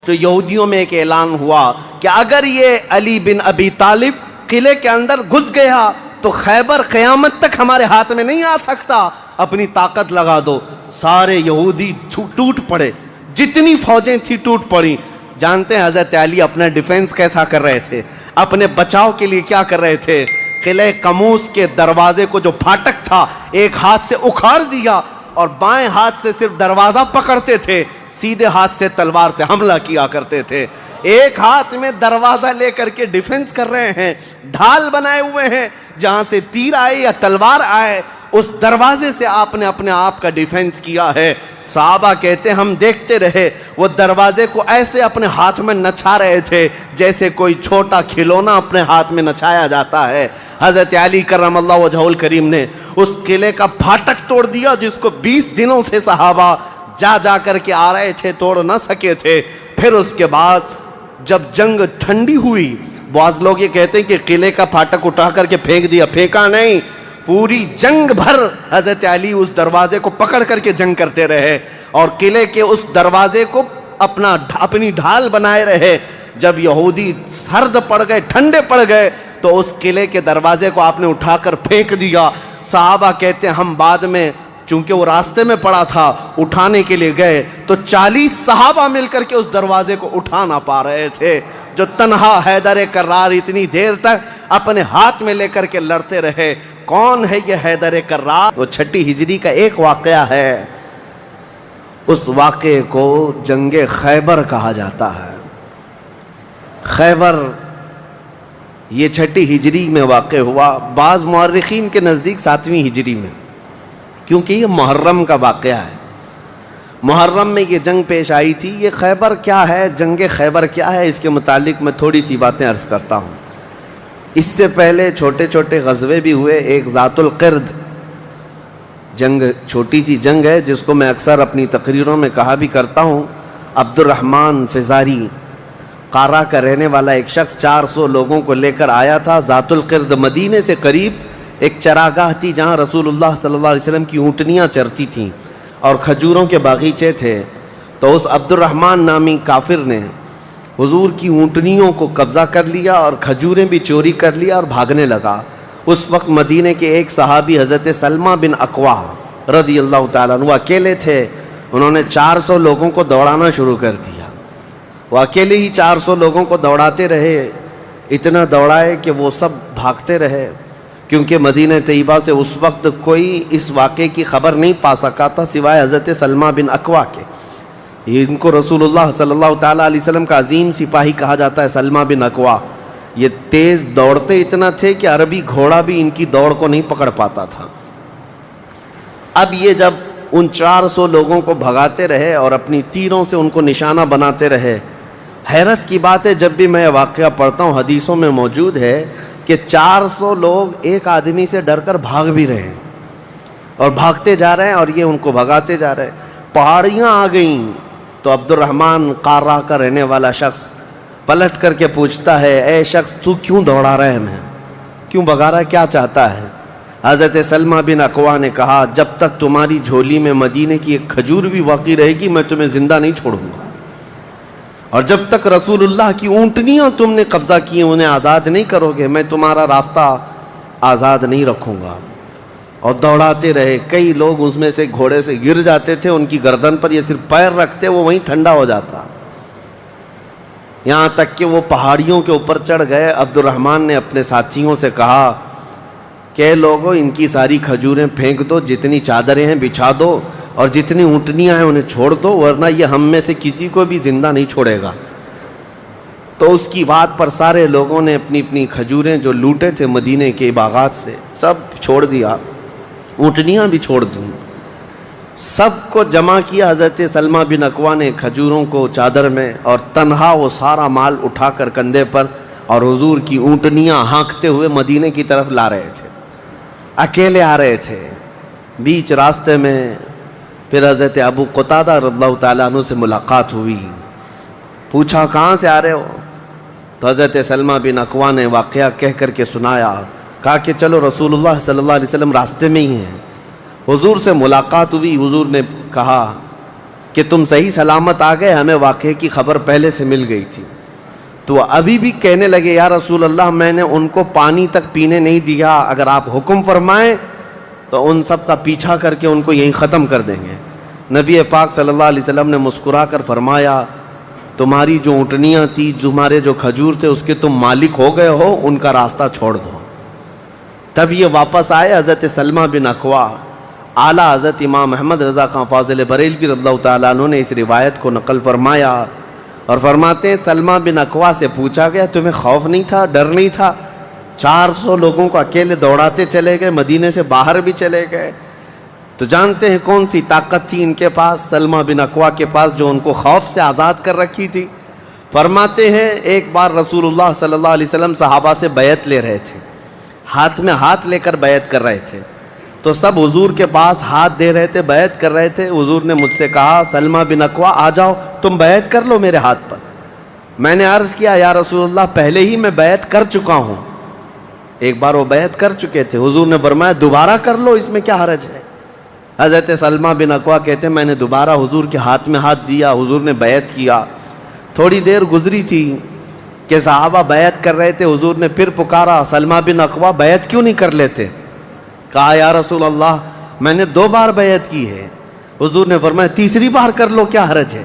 تو یہودیوں میں ایک اعلان ہوا کہ اگر یہ علی بن ابی طالب قلعے کے اندر گھس گیا تو خیبر قیامت تک ہمارے ہاتھ میں نہیں آ سکتا، اپنی طاقت لگا دو۔ سارے یہودی ٹوٹ پڑے، جتنی فوجیں تھی ٹوٹ پڑی۔ جانتے ہیں حضرت علی اپنا ڈیفنس کیسا کر رہے تھے، اپنے بچاؤ کے لیے کیا کر رہے تھے؟ قلعہ قموس کے دروازے کو جو پھاٹک تھا ایک ہاتھ سے اکھاڑ دیا اور بائیں ہاتھ سے صرف دروازہ پکڑتے تھے، سیدھے ہاتھ سے تلوار سے حملہ کیا کرتے تھے۔ ایک ہاتھ میں دروازہ لے کر کے ڈیفنس کر رہے ہیں، ڈھال بنائے ہوئے ہیں، جہاں سے تیر آئے یا تلوار آئے اس دروازے سے آپ نے اپنے آپ کا ڈیفنس کیا ہے۔ صحابہ کہتے ہیں ہم دیکھتے رہے، وہ دروازے کو ایسے اپنے ہاتھ میں نچا رہے تھے جیسے کوئی چھوٹا کھلونا اپنے ہاتھ میں نچایا جاتا ہے۔ حضرت علی کرم اللہ وجہہ الکریم نے اس قلعے کا پھاٹک توڑ دیا جس کو 20 دنوں سے صحابہ جا کر کے آ رہے تھے، توڑ نہ سکے تھے۔ پھر اس کے بعد جب جنگ ٹھنڈی ہوئی، بعض لوگ یہ کہتے ہیں کہ قلعے کا پھاٹک اٹھا کر کے پھینک دیا، پھینکا نہیں، پوری جنگ بھر حضرت علی اس دروازے کو پکڑ کر کے جنگ کرتے رہے اور قلعے کے اس دروازے کو اپنی ڈھال بنائے رہے۔ جب یہودی سرد پڑ گئے، ٹھنڈے پڑ گئے تو اس قلعے کے دروازے کو آپ نے اٹھا کر پھینک دیا۔ صحابہ کہتے ہیں ہم بعد میں، چونکہ وہ راستے میں پڑا تھا، اٹھانے کے لیے گئے تو 40 صحابہ مل کر کے اس دروازے کو اٹھا نہ پا رہے تھے۔ جو تنہا حیدر کرار اتنی دیر تک اپنے ہاتھ میں لے کر کے لڑتے رہے۔ کون ہے یہ حیدر کرار؟ وہ 6 ہجری کا ایک واقعہ ہے، اس واقعے کو جنگ خیبر کہا جاتا ہے۔ خیبر یہ 6 ہجری میں واقع ہوا، بعض مورخین کے نزدیک 7ویں ہجری میں، کیونکہ یہ محرم کا واقعہ ہے۔ محرم میں یہ جنگ پیش آئی تھی۔ یہ خیبر کیا ہے، جنگ خیبر کیا ہے، اس کے متعلق میں تھوڑی سی باتیں عرض کرتا ہوں۔ اس سے پہلے چھوٹے چھوٹے غزوے بھی ہوئے۔ ایک ذات القرد جنگ، چھوٹی سی جنگ ہے جس کو میں اکثر اپنی تقریروں میں کہا بھی کرتا ہوں۔ عبد الرحمن فزاری قارہ کا رہنے والا ایک شخص 400 لوگوں کو لے کر آیا تھا ذات القرد۔ مدینے سے قریب ایک چراگاہ تھی جہاں رسول اللہ صلی اللہ علیہ وسلم کی اونٹنیاں چرتی تھیں اور کھجوروں کے باغیچے تھے۔ تو اس عبد الرحمن نامی کافر نے حضور کی اونٹنیوں کو قبضہ کر لیا اور کھجوریں بھی چوری کر لیا اور بھاگنے لگا۔ اس وقت مدینے کے ایک صحابی حضرت سلمہ بن اکوا رضی اللہ تعالیٰ عنہ اکیلے تھے۔ انہوں نے 400 لوگوں کو دوڑانا شروع کر دیا۔ وہ اکیلے ہی 400 لوگوں کو دوڑاتے رہے، اتنا دوڑائے کہ وہ سب بھاگتے رہے، کیونکہ مدینہ طیبہ سے اس وقت کوئی اس واقعے کی خبر نہیں پا سکا تھا سوائے حضرت سلمہ بن اکوا کے۔ ان کو رسول اللہ صلی اللہ تعالیٰ علیہ وسلم کا عظیم سپاہی کہا جاتا ہے، سلمہ بن اکوا۔ یہ تیز دوڑتے اتنا تھے کہ عربی گھوڑا بھی ان کی دوڑ کو نہیں پکڑ پاتا تھا۔ اب یہ جب ان 400 لوگوں کو بھگاتے رہے اور اپنی تیروں سے ان کو نشانہ بناتے رہے، حیرت کی بات ہے جب بھی میں واقعہ پڑھتا ہوں حدیثوں میں موجود ہے کہ 400 لوگ ایک آدمی سے ڈر کر بھاگ بھی رہے ہیں اور بھاگتے جا رہے ہیں اور یہ ان کو بھگاتے جا رہے ہیں۔ پہاڑیاں آ گئیں تو عبد الرحمن قارہ کا رہنے والا شخص پلٹ کر کے پوچھتا ہے، اے شخص تو کیوں دوڑا رہا ہے، ہمیں کیوں بھگا رہا ہے، کیا چاہتا ہے؟ حضرت سلمہ بن اکوا نے کہا جب تک تمہاری جھولی میں مدینے کی ایک کھجور بھی باقی رہے گی میں تمہیں زندہ نہیں چھوڑوں گا، اور جب تک رسول اللہ کی اونٹنیاں تم نے قبضہ کی انہیں آزاد نہیں کرو گے میں تمہارا راستہ آزاد نہیں رکھوں گا۔ اور دوڑاتے رہے۔ کئی لوگ اس میں سے گھوڑے سے گر جاتے تھے، ان کی گردن پر یہ صرف پیر رکھتے وہ وہیں ٹھنڈا ہو جاتا، یہاں تک کہ وہ پہاڑیوں کے اوپر چڑھ گئے۔ عبد الرحمن نے اپنے ساتھیوں سے کہا کہ لوگوں ان کی ساری کھجوریں پھینک دو، جتنی چادریں ہیں بچھا دو اور جتنی اونٹنیاں ہیں انہیں چھوڑ دو، ورنہ یہ ہم میں سے کسی کو بھی زندہ نہیں چھوڑے گا۔ تو اس کی بات پر سارے لوگوں نے اپنی اپنی کھجوریں جو لوٹے تھے مدینے کے باغات سے سب چھوڑ دیا، اونٹنیاں بھی چھوڑ دیں، سب کو جمع کیا۔ حضرت سلمہ بن اکوا نے کھجوروں کو چادر میں اور تنہا وہ سارا مال اٹھا کر کندھے پر اور حضور کی اونٹنیاں ہانکتے ہوئے مدینے کی طرف لا رہے تھے، اکیلے آ رہے تھے۔ بیچ راستے میں پھر حضرت ابو قتادہ رضی اللہ تعالیٰ عنہ سے ملاقات ہوئی، پوچھا کہاں سے آ رہے ہو؟ تو حضرت سلمہ بن اکوا نے واقعہ کہہ کر کے سنایا، کہا کہ چلو رسول اللہ صلی اللہ علیہ وسلم راستے میں ہی ہیں۔ حضور سے ملاقات ہوئی، حضور نے کہا کہ تم صحیح سلامت آ گئے, ہمیں واقعے کی خبر پہلے سے مل گئی تھی. تو ابھی بھی کہنے لگے یا رسول اللہ میں نے ان کو پانی تک پینے نہیں دیا, اگر آپ حکم فرمائیں تو ان سب کا پیچھا کر کے ان کو یہیں ختم کر دیں گے. نبی پاک صلی اللہ علیہ وسلم نے مسکرا کر فرمایا تمہاری جو اونٹنیاں تھی, تمہارے جو کھجور تھے, اس کے تم مالک ہو گئے ہو, ان کا راستہ چھوڑ دو. تب یہ واپس آئے. حضرت سلمہ بن اکوع, اعلیٰ حضرت امام احمد رضا خان فاضل بریلوی رضی اللہ تعالیٰ عنہ نے اس روایت کو نقل فرمایا اور فرماتے ہیں سلمہ بن اکوع سے پوچھا گیا تمہیں خوف نہیں تھا, ڈر نہیں تھا؟ 400 لوگوں کو اکیلے دوڑاتے چلے گئے, مدینے سے باہر بھی چلے گئے. تو جانتے ہیں کون سی طاقت تھی ان کے پاس, سلمہ بن اکوع کے پاس, جو ان کو خوف سے آزاد کر رکھی تھی. فرماتے ہیں ایک بار رسول اللہ صلی اللہ علیہ وسلم صحابہ سے بیعت لے رہے تھے, ہاتھ میں ہاتھ لے کر بیعت کر رہے تھے. تو سب حضور کے پاس ہاتھ دے رہے تھے, بیعت کر رہے تھے. حضور نے مجھ سے کہا سلمہ بن اکوع آ جاؤ, تم بیعت کر لو میرے ہاتھ پر. میں نے عرض کیا یا رسول اللہ پہلے ہی میں بیعت کر چکا ہوں. ایک بار وہ بیعت کر چکے تھے. حضور نے فرمایا دوبارہ کر لو, اس میں کیا حرج ہے؟ حضرت سلمہ بن اکوع کہتے ہیں میں نے دوبارہ حضور کے ہاتھ میں ہاتھ دیا, حضور نے بیعت کیا. تھوڑی دیر گزری تھی کہ صحابہ بیعت کر رہے تھے. حضور نے پھر پکارا سلمہ بن اکوع بیعت کیوں نہیں کر لیتے؟ کہا یا رسول اللہ میں نے 2 بار بیعت کی ہے. حضور نے فرمایا تیسری بار کر لو, کیا حرج ہے؟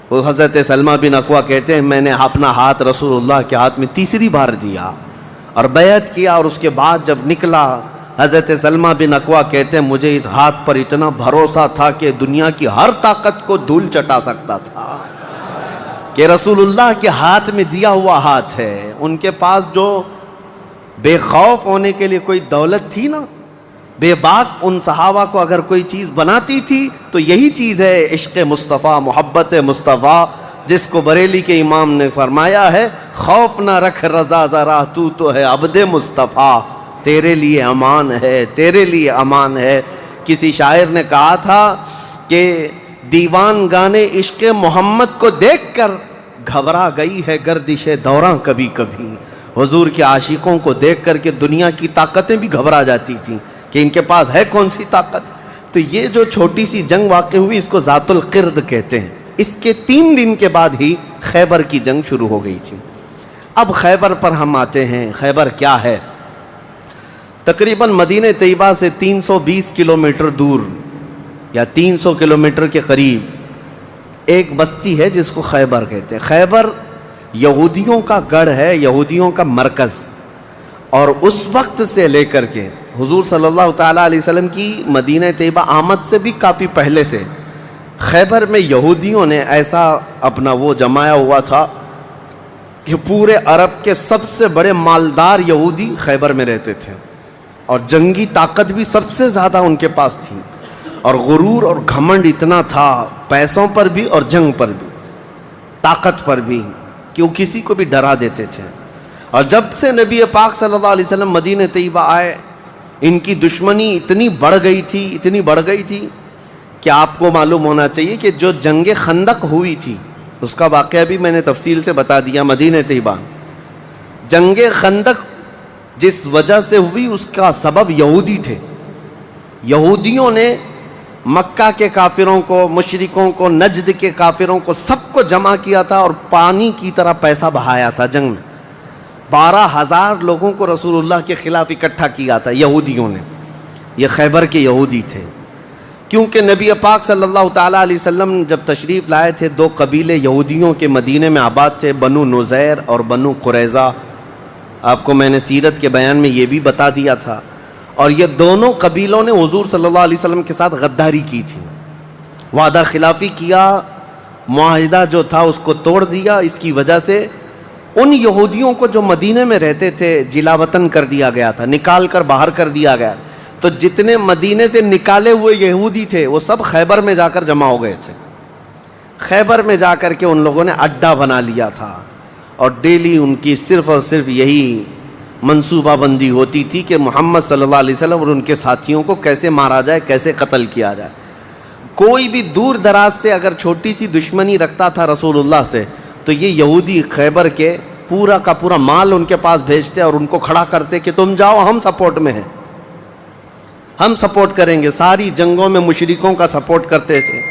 وہ حضرت سلمہ بن اکوع کہتے ہیں میں نے اپنا ہاتھ رسول اللہ کے ہاتھ میں تیسری بار دیا اور بیعت کیا. اور اس کے بعد جب نکلا حضرت سلمہ بن اکوع کہتے ہیں مجھے اس ہاتھ پر اتنا بھروسہ تھا کہ دنیا کی ہر طاقت کو دھول چٹا سکتا تھا کہ رسول اللہ کے ہاتھ میں دیا ہوا ہاتھ ہے. ان کے پاس جو بے خوف ہونے کے لیے کوئی دولت تھی نا, بے باک ان صحابہ کو اگر کوئی چیز بناتی تھی تو یہی چیز ہے عشق مصطفیٰ, محبت مصطفیٰ, جس کو بریلی کے امام نے فرمایا ہے خوف نہ رکھ رضا ذرا, تو ہے عبد مصطفیٰ, تیرے لیے امان ہے, تیرے لیے امان ہے. کسی شاعر نے کہا تھا کہ دیوان گانے عشق محمد کو دیکھ کر گھبرا گئی ہے گردش دوراں کبھی کبھی. حضور کے عاشقوں کو دیکھ کر کے دنیا کی طاقتیں بھی گھبرا جاتی تھیں کہ ان کے پاس ہے کون سی طاقت. تو یہ جو چھوٹی سی جنگ واقع ہوئی اس کو ذات القرد کہتے ہیں. اس کے 3 دن کے بعد ہی خیبر کی جنگ شروع ہو گئی تھی. اب خیبر پر ہم آتے ہیں. خیبر کیا ہے؟ تقریباً مدینہ طیبہ سے 320 کلومیٹر دور یا 300 کلومیٹر کے قریب ایک بستی ہے جس کو خیبر کہتے ہیں. خیبر یہودیوں کا گڑھ ہے, یہودیوں کا مرکز. اور اس وقت سے لے کر کے حضور صلی اللہ تعالیٰ علیہ وسلم کی مدینہ طیبہ آمد سے بھی کافی پہلے سے خیبر میں یہودیوں نے ایسا اپنا وہ جمایا ہوا تھا کہ پورے عرب کے سب سے بڑے مالدار یہودی خیبر میں رہتے تھے, اور جنگی طاقت بھی سب سے زیادہ ان کے پاس تھی, اور غرور اور گھمنڈ اتنا تھا, پیسوں پر بھی اور جنگ پر بھی, طاقت پر بھی, کہ وہ کسی کو بھی ڈرا دیتے تھے. اور جب سے نبی پاک صلی اللہ علیہ وسلم مدینہ طیبہ آئے ان کی دشمنی اتنی بڑھ گئی تھی کہ آپ کو معلوم ہونا چاہیے کہ جو جنگ خندق ہوئی تھی اس کا واقعہ بھی میں نے تفصیل سے بتا دیا. مدینہ طیبہ جنگ خندق جس وجہ سے ہوئی اس کا سبب یہودی تھے. یہودیوں نے مکہ کے کافروں کو, مشرکوں کو, نجد کے کافروں کو, سب کو جمع کیا تھا اور پانی کی طرح پیسہ بہایا تھا. جنگ میں 12,000 لوگوں کو رسول اللہ کے خلاف اکٹھا کیا تھا یہودیوں نے. یہ خیبر کے یہودی تھے, کیونکہ نبی پاک صلی اللہ تعالیٰ علیہ وسلم جب تشریف لائے تھے 2 قبیلے یہودیوں کے مدینے میں آباد تھے, بنو نذیر اور بنو قریظہ. آپ کو میں نے سیرت کے بیان میں یہ بھی بتا دیا تھا. اور یہ دونوں قبیلوں نے حضور صلی اللہ علیہ وسلم کے ساتھ غداری کی تھی, وعدہ خلافی کیا, معاہدہ جو تھا اس کو توڑ دیا. اس کی وجہ سے ان یہودیوں کو جو مدینے میں رہتے تھے جلا وطن کر دیا گیا تھا, نکال کر باہر کر دیا گیا. تو جتنے مدینے سے نکالے ہوئے یہودی تھے وہ سب خیبر میں جا کر جمع ہو گئے تھے. خیبر میں جا کر کے ان لوگوں نے اڈا بنا لیا تھا, اور ڈیلی ان کی صرف اور صرف یہی منصوبہ بندی ہوتی تھی کہ محمد صلی اللہ علیہ وسلم اور ان کے ساتھیوں کو کیسے مارا جائے, کیسے قتل کیا جائے. کوئی بھی دور دراز سے اگر چھوٹی سی دشمنی رکھتا تھا رسول اللہ سے تو یہ یہودی خیبر کے پورا کا پورا مال ان کے پاس بھیجتے اور ان کو کھڑا کرتے کہ تم جاؤ, ہم سپورٹ میں ہیں, ہم سپورٹ کریں گے. ساری جنگوں میں مشرکوں کا سپورٹ کرتے تھے.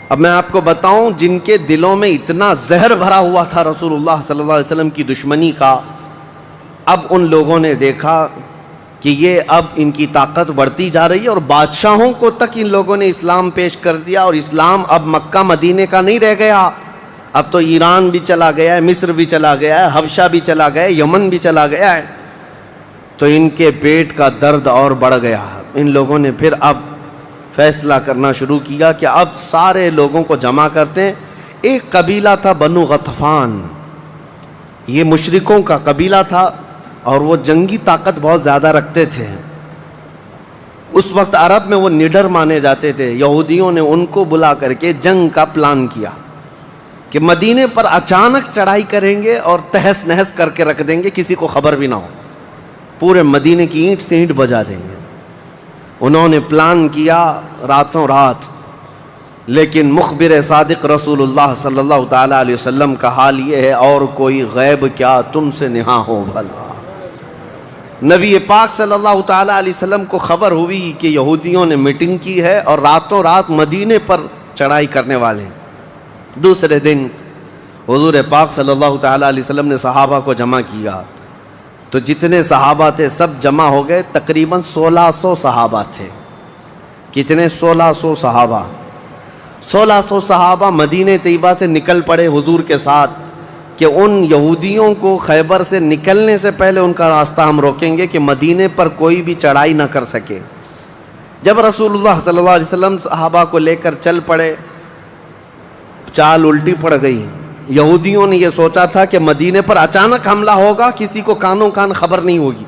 اب میں آپ کو بتاؤں جن کے دلوں میں اتنا زہر بھرا ہوا تھا رسول اللہ صلی اللہ علیہ وسلم کی دشمنی کا، اب ان لوگوں نے دیکھا کہ یہ اب ان کی طاقت بڑھتی جا رہی ہے، اور بادشاہوں کو تک ان لوگوں نے اسلام پیش کر دیا، اور اسلام اب مکہ مدینے کا نہیں رہ گیا، اب تو ایران بھی چلا گیا ہے، مصر بھی چلا گیا ہے، حبشہ بھی چلا گیا ہے، یمن بھی چلا گیا ہے۔ تو ان کے پیٹ کا درد اور بڑھ گیا۔ ان لوگوں نے پھر اب فیصلہ کرنا شروع کیا کہ اب سارے لوگوں کو جمع کرتے ہیں۔ ایک قبیلہ تھا بنو غطفان، یہ مشرکوں کا قبیلہ تھا، اور وہ جنگی طاقت بہت زیادہ رکھتے تھے۔ اس وقت عرب میں وہ نڈر مانے جاتے تھے۔ یہودیوں نے ان کو بلا کر کے جنگ کا پلان کیا کہ مدینے پر اچانک چڑھائی کریں گے اور تہس نہس کر کے رکھ دیں گے، کسی کو خبر بھی نہ ہو، پورے مدینے کی اینٹ سے اینٹ بجا دیں گے۔ انہوں نے پلان کیا راتوں رات، لیکن مخبر صادق رسول اللہ صلی اللہ تعالیٰ علیہ وسلم کا حال یہ ہے، اور کوئی غیب کیا تم سے نہاں ہو بھلا۔ نبی پاک صلی اللہ تعالیٰ علیہ وسلم کو خبر ہوئی کہ یہودیوں نے میٹنگ کی ہے اور راتوں رات مدینے پر چڑھائی کرنے والے ہیں۔ دوسرے دن حضور پاک صلی اللہ تعالیٰ علیہ وسلم نے صحابہ کو جمع کیا، تو جتنے صحابہ تھے سب جمع ہو گئے، تقریباً 1600 صحابہ تھے۔ کتنے؟ 1600 صحابہ۔ 1600 صحابہ مدینہ طیبہ سے نکل پڑے حضور کے ساتھ کہ ان یہودیوں کو خیبر سے نکلنے سے پہلے ان کا راستہ ہم روکیں گے کہ مدینے پر کوئی بھی چڑھائی نہ کر سکے۔ جب رسول اللہ صلی اللہ علیہ وسلم صحابہ کو لے کر چل پڑے، چال الٹی پڑ گئی۔ یہودیوں نے یہ سوچا تھا کہ مدینے پر اچانک حملہ ہوگا، کسی کو کانوں کان خبر نہیں ہوگی،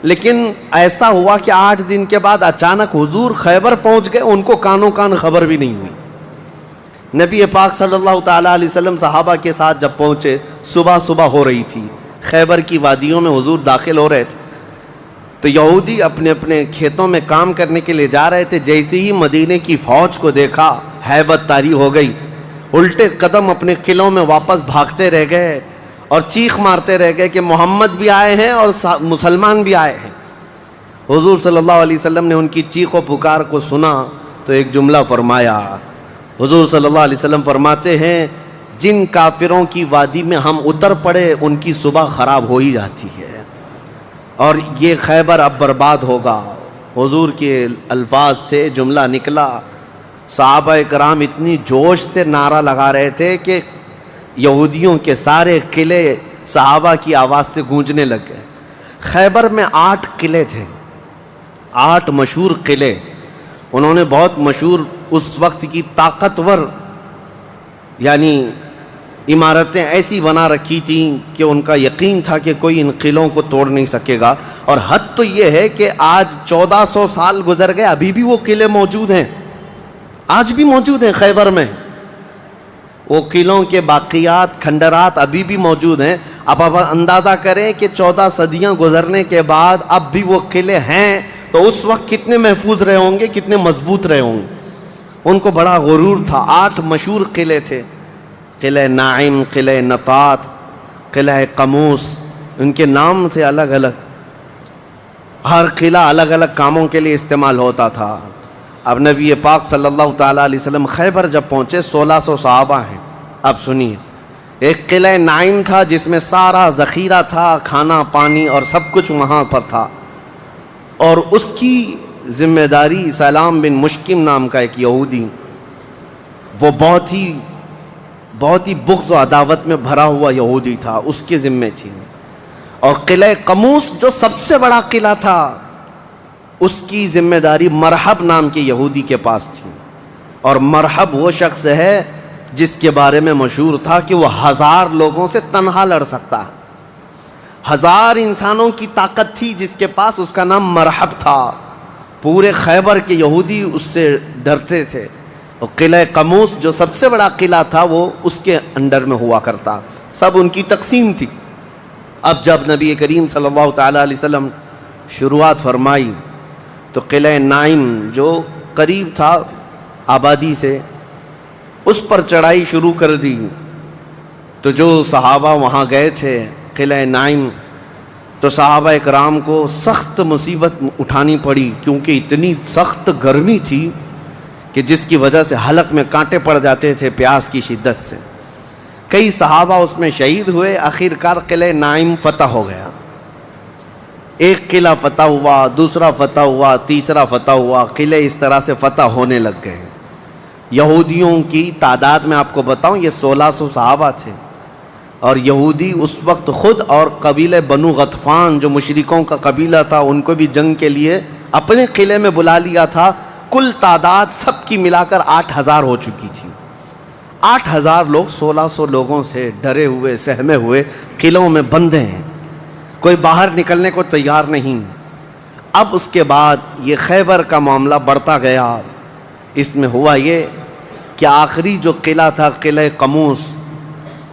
لیکن ایسا ہوا کہ 8 دن کے بعد اچانک حضور خیبر پہنچ گئے، ان کو کانوں کان خبر بھی نہیں ہوئی۔ نبی پاک صلی اللہ تعالیٰ علیہ وسلم صحابہ کے ساتھ جب پہنچے، صبح ہو رہی تھی، خیبر کی وادیوں میں حضور داخل ہو رہے تھے، تو یہودی اپنے اپنے کھیتوں میں کام کرنے کے لیے جا رہے تھے۔ جیسے ہی مدینے کی فوج کو دیکھا، ہیبت طاری ہو گئی، الٹے قدم اپنے قلعوں میں واپس بھاگتے رہ گئے اور چیخ مارتے رہ گئے کہ محمد بھی آئے ہیں اور مسلمان بھی آئے ہیں۔ حضور صلی اللہ علیہ وسلم نے ان کی چیخ و پکار کو سنا تو ایک جملہ فرمایا۔ حضور صلی اللہ علیہ وسلم فرماتے ہیں، جن کافروں کی وادی میں ہم اتر پڑے ان کی صبح خراب ہو ہی جاتی ہے، اور یہ خیبر اب برباد ہوگا۔ حضور کے الفاظ تھے، جملہ نکلا۔ صحابہ کرام اتنی جوش سے نعرہ لگا رہے تھے کہ یہودیوں کے سارے قلعے صحابہ کی آواز سے گونجنے لگ گئے۔ خیبر میں 8 قلعے تھے، 8 مشہور قلعے۔ انہوں نے بہت مشہور اس وقت کی طاقتور یعنی عمارتیں ایسی بنا رکھی تھیں کہ ان کا یقین تھا کہ کوئی ان قلعوں کو توڑ نہیں سکے گا۔ اور حد تو یہ ہے کہ آج 1400 سال گزر گئے، ابھی بھی وہ قلعے موجود ہیں، آج بھی موجود ہیں خیبر میں۔ وہ قلعوں کے باقیات، کھنڈرات ابھی بھی موجود ہیں۔ اب آپ اندازہ کریں کہ 14 صدیاں گزرنے کے بعد اب بھی وہ قلعے ہیں، تو اس وقت کتنے محفوظ رہے ہوں گے، کتنے مضبوط رہے ہوں گے۔ ان کو بڑا غرور تھا۔ 8 مشہور قلعے تھے، قلعہ ناعم، قلعہ نطات، قلعہ قموس، ان کے نام تھے الگ الگ۔ ہر قلعہ الگ الگ کاموں کے لیے استعمال ہوتا تھا۔ اب نبی پاک صلی اللہ تعالیٰ علیہ وسلم خیبر جب پہنچے، 1600 صحابہ ہیں۔ اب سنیے، ایک قلعہ ناعم تھا جس میں سارا ذخیرہ تھا، کھانا پانی اور سب کچھ وہاں پر تھا، اور اس کی ذمہ داری سلام بن مشکم نام کا ایک یہودی، وہ بہت ہی بغض و عداوت میں بھرا ہوا یہودی تھا، اس کے ذمے تھی۔ اور قلعہ قموس جو سب سے بڑا قلعہ تھا، اس کی ذمہ داری مرحب نام کے یہودی کے پاس تھی۔ اور مرحب وہ شخص ہے جس کے بارے میں مشہور تھا کہ وہ 1000 لوگوں سے تنہا لڑ سکتا ہے۔ 1000 انسانوں کی طاقت تھی جس کے پاس، اس کا نام مرحب تھا۔ پورے خیبر کے یہودی اس سے ڈرتے تھے۔ اور قلعہ قموس جو سب سے بڑا قلعہ تھا، وہ اس کے انڈر میں ہوا کرتا، سب ان کی تقسیم تھی۔ اب جب نبی کریم صلی اللہ تعالیٰ علیہ وسلم شروعات فرمائی تو قلعہ ناعم جو قریب تھا آبادی سے، اس پر چڑھائی شروع کر دی۔ تو جو صحابہ وہاں گئے تھے قلعہ ناعم، تو صحابہ اکرام کو سخت مصیبت اٹھانی پڑی، کیونکہ اتنی سخت گرمی تھی کہ کہ جس کی وجہ سے حلق میں کانٹے پڑ جاتے تھے پیاس کی شدت سے. کئی صحابہ اس میں شہید ہوئے. آخر کار قلعہ نائم فتح ہو گیا. ایک قلعہ فتح ہوا, دوسرا فتح ہوا, تیسرا فتح ہوا. قلعے اس طرح سے فتح ہونے لگ گئے. یہودیوں کی تعداد میں آپ کو بتاؤں یہ 1600 صحابہ تھے, اور یہودی اس وقت خود اور قبیلہ بنو غطفان جو مشرکوں کا قبیلہ تھا ان کو بھی جنگ کے لیے اپنے قلعے میں بلا لیا تھا. کل تعداد سب کی ملا کر 8000 ہو چکی تھی. 8000 لوگ 1600 لوگوں سے ڈرے ہوئے سہمے ہوئے قلعوں میں بندے ہیں, کوئی باہر نکلنے کو تیار نہیں. اب اس کے بعد یہ خیبر کا معاملہ بڑھتا گیا. اس میں ہوا یہ کہ آخری جو قلعہ تھا قلعہ قموس,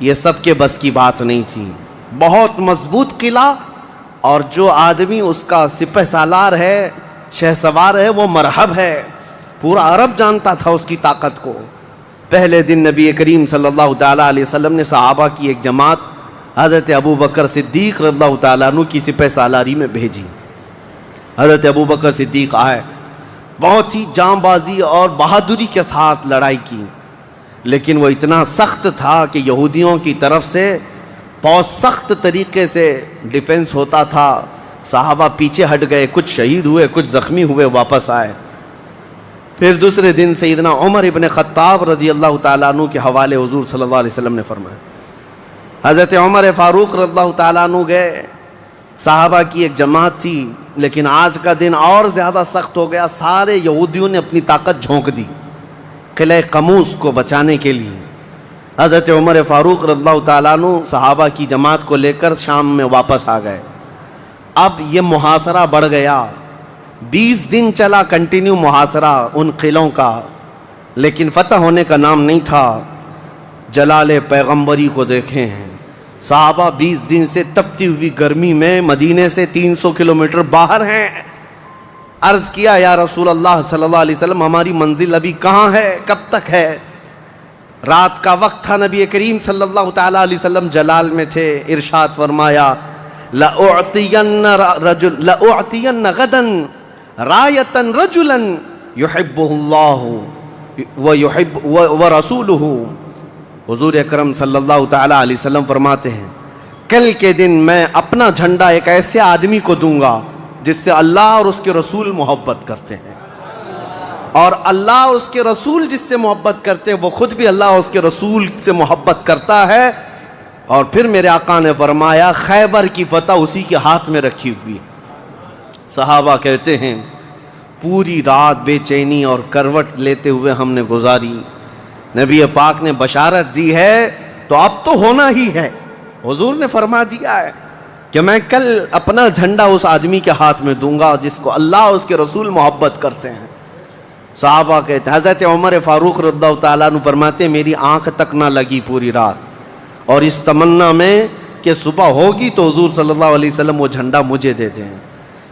یہ سب کے بس کی بات نہیں تھی. بہت مضبوط قلعہ, اور جو آدمی اس کا سپہ سالار ہے, شہ سوار ہے, وہ مرحب ہے. پورا عرب جانتا تھا اس کی طاقت کو. پہلے دن نبی کریم صلی اللہ تعالیٰ علیہ وسلم نے صحابہ کی ایک جماعت حضرت ابو بکر صدیق رضی اللہ تعالیٰ عنہ کی سپہ سالاری میں بھیجی. حضرت ابو بکر صدیق آئے, بہت ہی جاں بازی اور بہادری کے ساتھ لڑائی کی, لیکن وہ اتنا سخت تھا کہ یہودیوں کی طرف سے بہت سخت طریقے سے ڈیفنس ہوتا تھا. صحابہ پیچھے ہٹ گئے, کچھ شہید ہوئے, کچھ زخمی ہوئے, واپس آئے. پھر دوسرے دن سیدنا عمر ابن خطاب رضی اللہ تعالیٰ عنہ کے حوالے حضور صلی اللہ علیہ وسلم نے فرمایا. حضرت عمر فاروق رضی اللہ تعالیٰ عنہ گئے. صحابہ کی ایک جماعت تھی, لیکن آج کا دن اور زیادہ سخت ہو گیا. سارے یہودیوں نے اپنی طاقت جھونک دی قلعہ قموس کو بچانے کے لیے. حضرت عمر فاروق رضی اللہ تعالیٰ عنہ صحابہ کی جماعت کو لے کر شام میں واپس آ گئے. اب یہ محاصرہ بڑھ گیا. 20 دن چلا کنٹینیو محاصرہ ان قلعوں کا, لیکن فتح ہونے کا نام نہیں تھا. جلال پیغمبری کو دیکھیں ہیں, صحابہ 20 دن سے تپتی ہوئی گرمی میں مدینے سے 300 کلومیٹر باہر ہیں. عرض کیا یا رسول اللہ صلی اللہ علیہ وسلم, ہماری منزل ابھی کہاں ہے, کب تک ہے؟ رات کا وقت تھا, نبی کریم صلی اللہ تعالیٰ علیہ وسلم جلال میں تھے. ارشاد فرمایا لَأُعْطِيَنَّ غَدًا رَایَةً رَجُلًا يُحِبُّهُ اللَّهُ وَرَسُولُهُ. حضور اکرم صلی اللہ تعالیٰ علیہ وسلم فرماتے ہیں کل کے دن میں اپنا جھنڈا ایک ایسے آدمی کو دوں گا جس سے اللہ اور اس کے رسول محبت کرتے ہیں, اور اللہ اور اس کے رسول جس سے محبت کرتے ہیں وہ خود بھی اللہ اور اس کے رسول سے محبت کرتا ہے. اور پھر میرے آقا نے فرمایا خیبر کی فتح اسی کے ہاتھ میں رکھی ہوئی. صحابہ کہتے ہیں پوری رات بے چینی اور کروٹ لیتے ہوئے ہم نے گزاری. نبی پاک نے بشارت دی ہے تو اب تو ہونا ہی ہے. حضور نے فرما دیا ہے کہ میں کل اپنا جھنڈا اس آدمی کے ہاتھ میں دوں گا جس کو اللہ اور اس کے رسول محبت کرتے ہیں. صحابہ کہتے ہیں حضرت عمر فاروق رضی اللہ تعالیٰ عنہ فرماتے ہیں میری آنکھ تک نہ لگی پوری رات, اور اس تمنا میں کہ صبح ہوگی تو حضور صلی اللہ علیہ وسلم وہ جھنڈا مجھے دے دیں.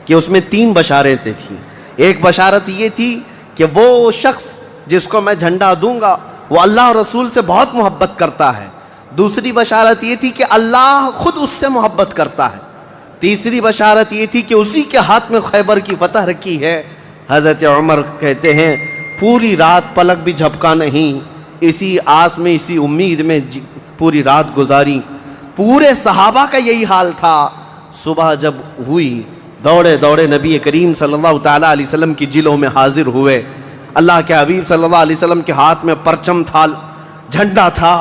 کہ اس میں 3 بشارتیں تھیں. ایک بشارت یہ تھی کہ وہ شخص جس کو میں جھنڈا دوں گا وہ اللہ اور رسول سے بہت محبت کرتا ہے. دوسری بشارت یہ تھی کہ اللہ خود اس سے محبت کرتا ہے. تیسری بشارت یہ تھی کہ اسی کے ہاتھ میں خیبر کی فتح رکھی ہے. حضرت عمر کہتے ہیں پوری رات پلک بھی جھپکا نہیں, اسی آس میں اسی امید میں پوری رات گزاری. پورے صحابہ کا یہی حال تھا. صبح جب ہوئی دوڑے دوڑے نبی کریم صلی اللہ تعالیٰ علیہ وسلم کی جلوں میں حاضر ہوئے. اللہ کے حبیب صلی اللہ علیہ وسلم کے ہاتھ میں پرچم تھا, جھنڈا تھا,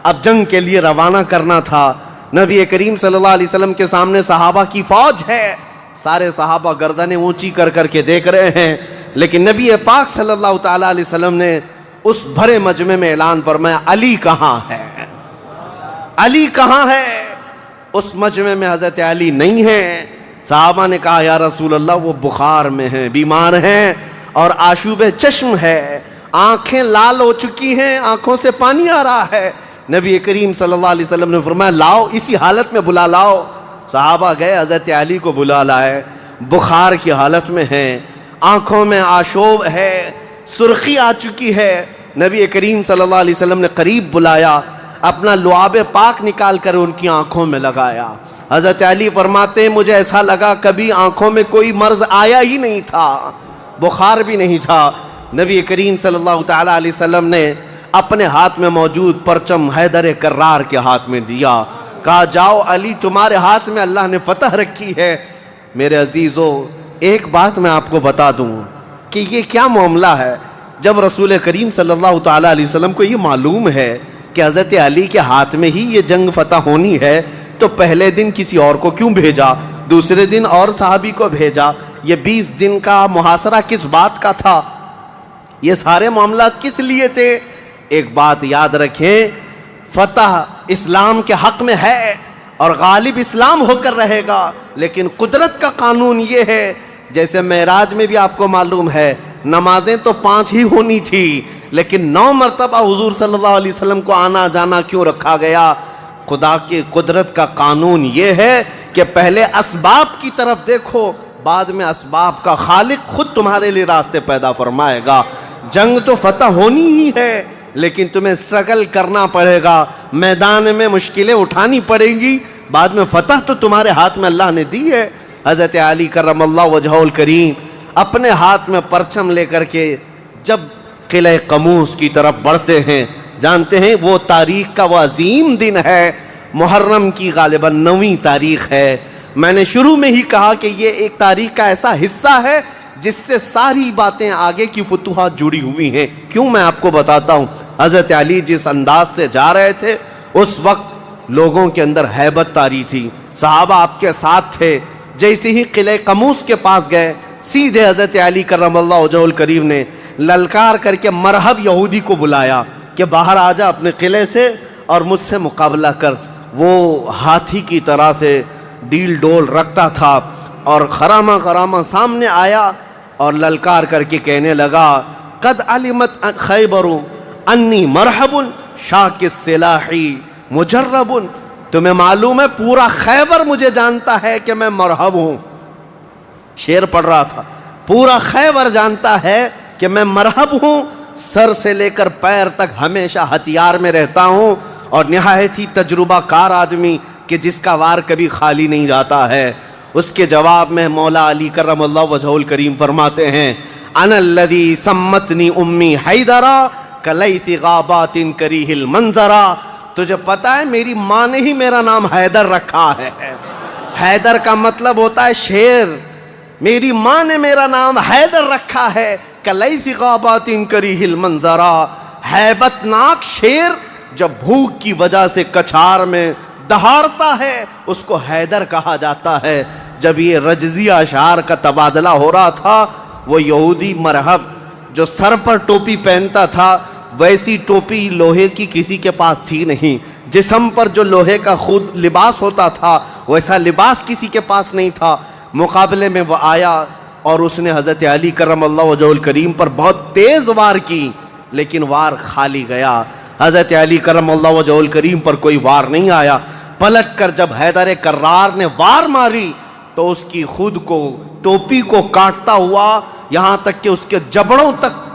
اب جنگ کے لیے روانہ کرنا تھا. نبی کریم صلی اللہ علیہ وسلم کے سامنے صحابہ کی فوج ہے. سارے صحابہ گردنیں اونچی کر کر کے دیکھ رہے ہیں, لیکن نبی پاک صلی اللہ تعالیٰ علیہ وسلم نے اس بھرے مجمع میں اعلان فرمایا علی کہاں ہے, علی کہاں ہے. اس مجمع میں حضرت علی نہیں ہیں. صحابہ نے کہا یا رسول اللہ وہ بخار میں ہیں, بیمار ہیں اور آشوب چشم ہے, آنکھیں لال ہو چکی ہیں, آنکھوں سے پانی آ رہا ہے. نبی کریم صلی اللہ علیہ وسلم نے فرمایا لاؤ, اسی حالت میں بلا لاؤ. صحابہ گئے, حضرت علی کو بلا لائے. بخار کی حالت میں ہیں, آنکھوں میں آشوب ہے, سرخی آ چکی ہے. نبی کریم صلی اللہ علیہ وسلم نے قریب بلایا, اپنا لعاب پاک نکال کر ان کی آنکھوں میں لگایا. حضرت علی فرماتے ہیں مجھے ایسا لگا کبھی آنکھوں میں کوئی مرض آیا ہی نہیں تھا, بخار بھی نہیں تھا. نبی کریم صلی اللہ تعالیٰ علیہ وسلم نے اپنے ہاتھ میں موجود پرچم حیدر کرار کے ہاتھ میں دیا، کہا جاؤ علی تمہارے ہاتھ میں اللہ نے فتح رکھی ہے۔ میرے عزیزو، ایک بات میں آپ کو بتا دوں کہ یہ کیا معاملہ ہے۔ جب رسول کریم صلی اللہ تعالیٰ علیہ وسلم کو یہ معلوم ہے کہ حضرت علی کے ہاتھ میں ہی یہ جنگ فتح ہونی ہے، تو پہلے دن کسی اور کو کیوں بھیجا، دوسرے دن اور صحابی کو بھیجا؟ یہ 20 دن کا محاصرہ کس بات کا تھا؟ یہ سارے معاملات کس لیے تھے؟ ایک بات یاد رکھیں، فتح اسلام کے حق میں ہے اور غالب اسلام ہو کر رہے گا، لیکن قدرت کا قانون یہ ہے، جیسے معراج میں بھی آپ کو معلوم ہے نمازیں تو 5 ہی ہونی تھی، لیکن 9 مرتبہ حضور صلی اللہ علیہ وسلم کو آنا جانا کیوں رکھا گیا؟ خدا کی قدرت کا قانون یہ ہے کہ پہلے اسباب کی طرف دیکھو، بعد میں اسباب کا خالق خود تمہارے لیے راستے پیدا فرمائے گا۔ جنگ تو فتح ہونی ہی ہے، لیکن تمہیں اسٹرگل کرنا پڑے گا، میدان میں مشکلیں اٹھانی پڑیں گی، بعد میں فتح تو تمہارے ہاتھ میں اللہ نے دی ہے۔ حضرت علی کرم اللہ وجہہ الکریم اپنے ہاتھ میں پرچم لے کر کے جب قلعہ قموس کی طرف بڑھتے ہیں، جانتے ہیں وہ تاریخ کا وہ عظیم دن ہے، محرم کی غالباً 9ویں تاریخ ہے۔ میں نے شروع میں ہی کہا کہ یہ ایک تاریخ کا ایسا حصہ ہے جس سے ساری باتیں آگے کی فتوحات جڑی ہوئی ہیں۔ کیوں میں آپ کو بتاتا ہوں، حضرت علی جس انداز سے جا رہے تھے اس وقت لوگوں کے اندر ہیبت طاری تھی، صحابہ آپ کے ساتھ تھے۔ جیسے ہی قلعہ قموس کے پاس گئے، سیدھے حضرت علی کرم اللہ وجہہ الکریم نے للکار کر کے مرحب یہودی کو بلایا کہ باہر آ جا اپنے قلعے سے اور مجھ سے مقابلہ کر۔ وہ ہاتھی کی طرح سے ڈیل ڈول رکھتا تھا اور خرامہ خرامہ سامنے آیا اور للکار کر کے کہنے لگا قد علمت خیبر انی مرحب شاک السلاح مجرب، تمہیں معلوم ہے پورا خیبر مجھے جانتا ہے کہ میں مرحب ہوں۔ شعر پڑھ رہا تھا، پورا خیبر جانتا ہے کہ میں مرحب ہوں، سر سے لے کر پیر تک ہمیشہ ہتھیار میں رہتا ہوں، اور نہایت ہی تجربہ کار آدمی کہ جس کا وار کبھی خالی نہیں جاتا ہے۔ اس کے جواب میں مولا علی کرم اللہ وجہہ الکریم فرماتے ہیں انا الذی سمتنی امی حیدرا کلیث غابات کریہ المنظرا، تجھے پتا ہے میری ماں نے ہی میرا نام حیدر رکھا ہے۔ حیدر کا مطلب ہوتا ہے شیر، میری ماں نے میرا نام حیدر رکھا ہے، کلیث غابات کریہ المنظرا، ہیبت ناک شیر جب بھوک کی وجہ سے کچھار میں دہاڑتا ہے اس کو حیدر کہا جاتا ہے۔ جب یہ رجزی اشعار کا تبادلہ ہو رہا تھا، وہ یہودی مرحب جو سر پر ٹوپی پہنتا تھا، ویسی ٹوپی لوہے کی کسی کے پاس تھی نہیں، جسم پر جو لوہے کا خود لباس ہوتا تھا ویسا لباس کسی کے پاس نہیں تھا۔ مقابلے میں وہ آیا اور اس نے حضرت علی کرم اللہ وجہہ الکریم پر بہت تیز وار کی، لیکن وار خالی گیا۔ حضرت علی کرم اللہ وجہہ الکریم پر کوئی وار نہیں آیا۔ پلٹ کر جب حیدر کرار نے وار ماری تو اس کی خود کو ٹوپی کو کاٹتا ہوا یہاں تک کہ اس کے جبڑوں تک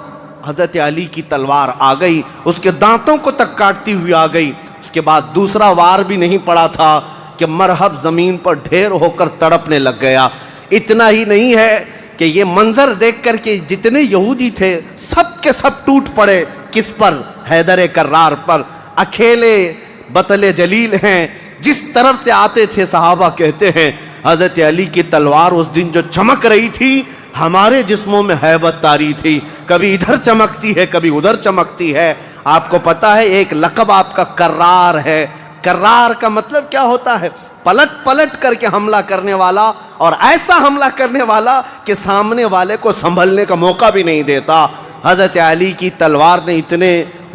حضرت علی کی تلوار آ گئی، اس کے دانتوں کو تک کاٹتی ہوئی آ گئی۔ اس کے بعد دوسرا وار بھی نہیں پڑا تھا کہ مرحب زمین پر ڈھیر ہو کر تڑپنے لگ گیا۔ اتنا ہی نہیں ہے کہ یہ منظر دیکھ کر کے جتنے یہودی تھے سب کے سب ٹوٹ پڑے۔ کس پر؟ حیدر کرار پر۔ اکیلے بطل جلیل ہیں، جس طرف سے آتے تھے صحابہ کہتے ہیں حضرت علی کی تلوار اس دن جو چمک رہی تھی ہمارے جسموں میں ہیبت طاری تھی، کبھی ادھر چمکتی ہے کبھی ادھر چمکتی ہے۔ آپ کو پتا ہے ایک لقب آپ کا کرار ہے۔ کرار کا مطلب کیا ہوتا ہے؟ پلٹ پلٹ کر کے حملہ کرنے والا، اور ایسا حملہ کرنے والا کہ سامنے والے کو سنبھلنے کا موقع بھی نہیں دیتا۔ حضرت علی کی تلوار نے اتنے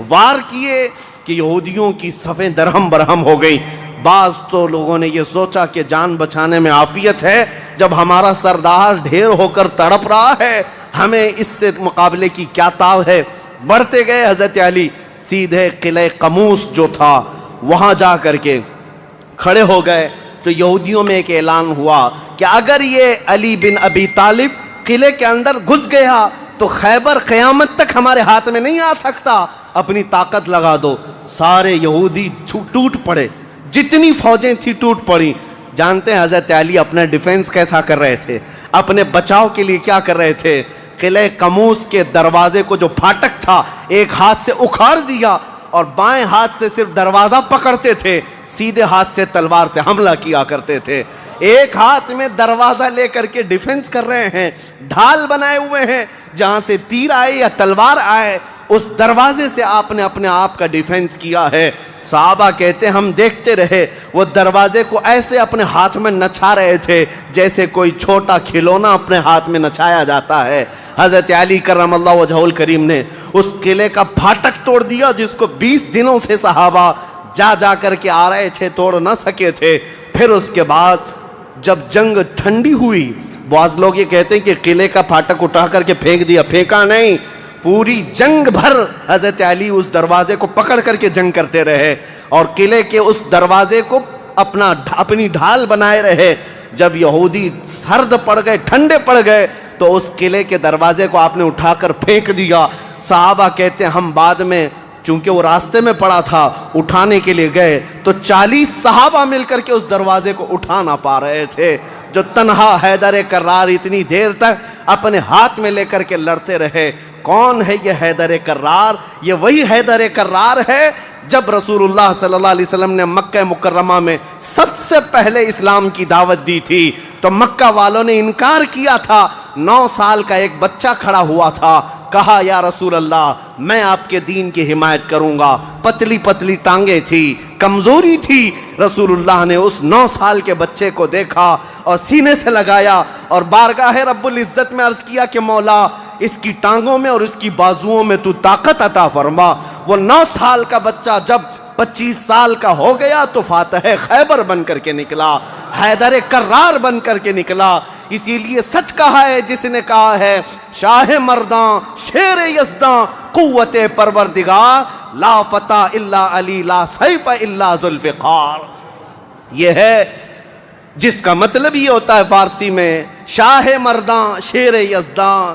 وار کیے کہ یہودیوں کی صفیں درہم برہم ہو گئی۔ بعض تو لوگوں نے یہ سوچا کہ جان بچانے میں عافیت ہے، جب ہمارا سردار ڈھیر ہو کر تڑپ رہا ہے ہمیں اس سے مقابلے کی کیا تاو ہے۔ بڑھتے گئے حضرت علی، سیدھے قلعہ قموس جو تھا وہاں جا کر کے کھڑے ہو گئے تو یہودیوں میں ایک اعلان ہوا کہ اگر یہ علی بن ابی طالب قلعے کے اندر گھس گیا تو خیبر قیامت تک ہمارے ہاتھ میں نہیں آ سکتا، اپنی طاقت لگا دو۔ سارے یہودی ٹوٹ پڑے، جتنی فوجیں تھی ٹوٹ پڑی۔ جانتے ہیں حضرت علی اپنا ڈیفنس کیسا کر رہے تھے، اپنے بچاؤ کے لیے کیا کر رہے تھے؟ قلعہ قموس کے دروازے کو جو پھاٹک تھا ایک ہاتھ سے اکھاڑ دیا اور بائیں ہاتھ سے صرف دروازہ پکڑتے تھے، سیدھے ہاتھ سے تلوار سے حملہ کیا کرتے تھے۔ ایک ہاتھ میں دروازہ لے کر کے ڈیفنس کر رہے ہیں، ڈھال بنائے ہوئے ہیں، جہاں سے تیر آئے یا تلوار آئے اس دروازے سے آپ نے اپنے آپ کا ڈیفنس کیا ہے۔ صحابہ کہتے ہیں ہم دیکھتے رہے، وہ دروازے کو ایسے اپنے ہاتھ میں نچھا رہے تھے جیسے کوئی چھوٹا کھلونا اپنے ہاتھ میں نچھایا جاتا ہے۔ حضرت علی کرم اللہ وجہہ الکریم نے اس قلعے کا پھاٹک توڑ دیا جس کو 20 دنوں سے صحابہ جا کر کے آ رہے تھے، توڑ نہ سکے تھے۔ پھر اس کے بعد جب جنگ ٹھنڈی ہوئی، بعض لوگ یہ کہتے ہیں کہ قلعے کا پھاٹک اٹھا کر کے پھینک دیا، پھینکا نہیں، پوری جنگ بھر حضرت علی اس دروازے کو پکڑ کر کے جنگ کرتے رہے اور قلعے کے اس دروازے کو اپنی ڈھال بنائے رہے۔ جب یہودی سرد پڑ گئے، ٹھنڈے پڑ گئے، تو اس قلعے کے دروازے کو آپ نے اٹھا کر پھینک دیا۔ صحابہ کہتے ہیں ہم بعد میں، چونکہ وہ راستے میں پڑا تھا، اٹھانے کے لیے گئے تو 40 صحابہ مل کر کے اس دروازے کو اٹھا نہ پا رہے تھے۔ جو تنہا حیدر کرار اتنی دیر تک اپنے ہاتھ میں لے کر کے لڑتے رہے۔ کون ہے یہ حیدر کرار؟ یہ وہی حیدر کرار ہے جب رسول اللہ صلی اللہ علیہ وسلم نے مکہ مکرمہ میں سب سے پہلے اسلام کی دعوت دی تھی تو مکہ والوں نے انکار کیا تھا۔ 9 سال کا ایک بچہ کھڑا ہوا تھا، کہا یا رسول اللہ میں آپ کے دین کی حمایت کروں گا۔ پتلی پتلی ٹانگیں تھی، کمزوری تھی۔ رسول اللہ نے اس 9 سال کے بچے کو دیکھا اور سینے سے لگایا اور بارگاہ رب العزت میں عرض کیا کہ مولا اس کی ٹانگوں میں اور اس کی بازوؤں میں تو طاقت عطا فرما۔ وہ 9 سال کا بچہ جب 25 سال کا ہو گیا تو فاتح خیبر بن کر کے نکلا، حیدر کرار بن کر کے نکلا۔ اسی لیے سچ کہا ہے جس نے کہا ہے شاہ مرداں شیر یزداں قوت پروردگار، لا فتح الا علی لا سیف الا ذوالفقار۔ یہ ہے جس کا مطلب یہ ہوتا ہے فارسی میں شاہ مرداں شیر یزداں،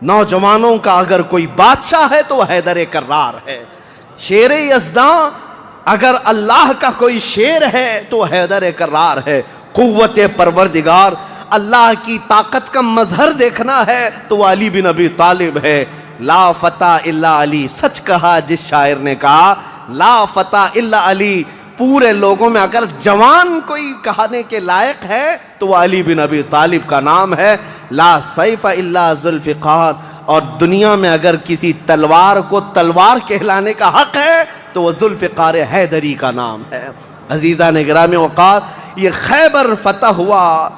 نوجوانوں کا اگر کوئی بادشاہ ہے تو وہ حیدر کرار ہے۔ شیر یزداں اگر اللہ کا کوئی شیر ہے تو حیدر کرار ہے۔ قوت پروردگار، اللہ کی طاقت کا مظہر دیکھنا ہے تو وہ علی بن ابی طالب ہے۔ لا فتح الا علی، سچ کہا جس شاعر نے کہا لا فتح الا علی۔ پورے لوگوں میں اگر جوان کوئی کہانے کے لائق ہے تو وہ علی بن ابی طالب کا نام ہے۔ لا سیف الا ذوالفقار، اور دنیا میں اگر کسی تلوار کو تلوار کہلانے کا حق ہے تو وہ ذوالفقار حیدری کا نام ہے۔ عزیزان گرامی اوقات، یہ خیبر فتح ہوا،